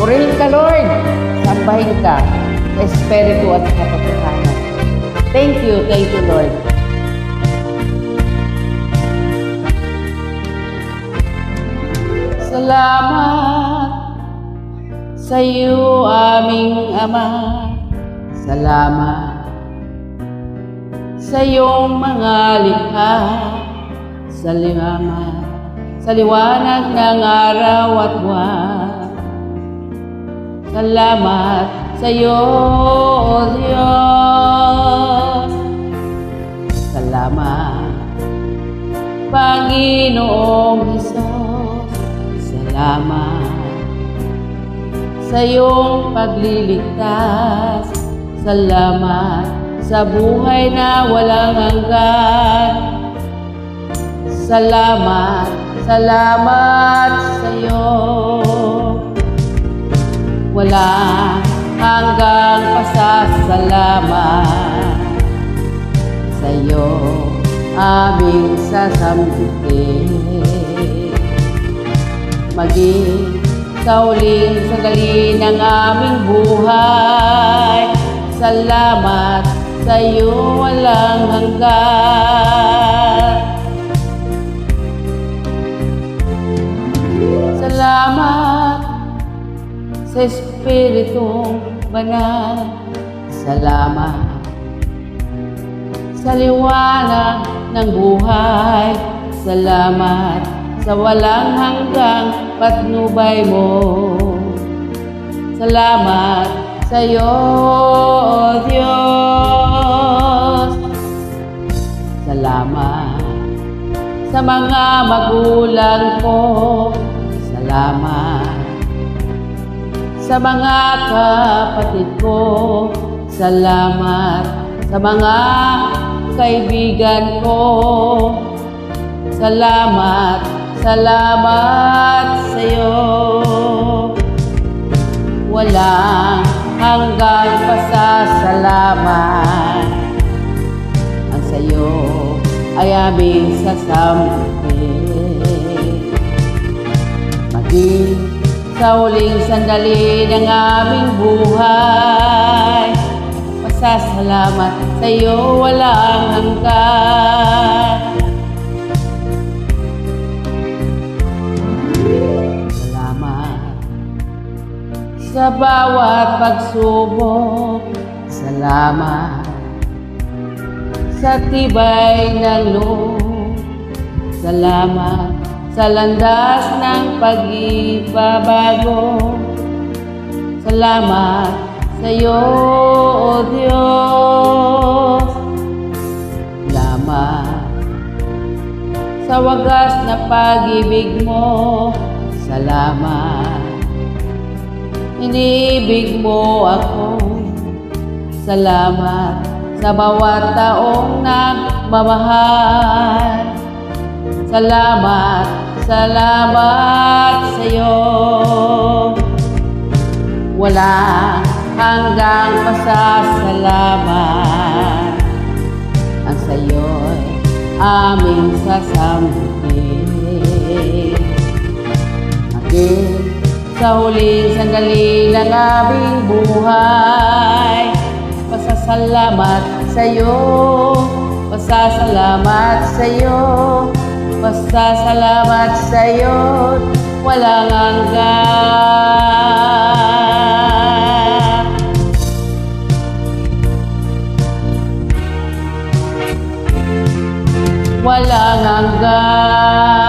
Purihin ka, Lord. Sambahin ka sa Espiritu at sa katotohanan. Thank you, Lord. Salamat sa iyo, aming Ama. Salamat sa iyong mga likha. Salamat sa liwanag ng araw at buwan. Salamat sa iyo, O Diyos. Salamat, Panginoong Hesus. Salamat sa iyong pagliligtas. Salamat sa buhay na walang hanggan. Salamat, salamat sa iyo. Walang hanggang pasasalamat sa iyo, aming sasambitin. Maging sa huling sandali ng aming buhay, salamat sa iyo walang hanggan. Salamat sa Espiritong Banal. Salamat sa liwanag ng buhay. Salamat sa walang hanggang patnubay mo. Salamat sa iyo, O Diyos. Salamat sa mga magulang ko. Salamat sa mga kapatid ko. Salamat sa mga kaibigan ko. Salamat, salamat sa iyo. Walang hanggang pasasalamat. Ang sa iyo ay aming sasambitin. Maging sa huling sandali ng aming buhay, pasasalamat sa iyo walang hanggan. Salamat sa bawat pagsubok. Salamat sa tibay ng loob. Salamat sa landas ng pag-ibabago. Salamat sa iyo, O Diyos. Salamat sa wagas na pag-ibig mo. Salamat, iniibig mo ako. Salamat sa bawat taong nagmamahal. Salamat, salamat sa iyo. Walang hanggang pasasalamat. Ang sa iyo'y aming sasambitin. Maging sa huling sandali ng aming buhay, pasasalamat sa iyo, pasasalamat sa iyo, pasasalamat sa iyo, walang hanggan. Walang hanggan.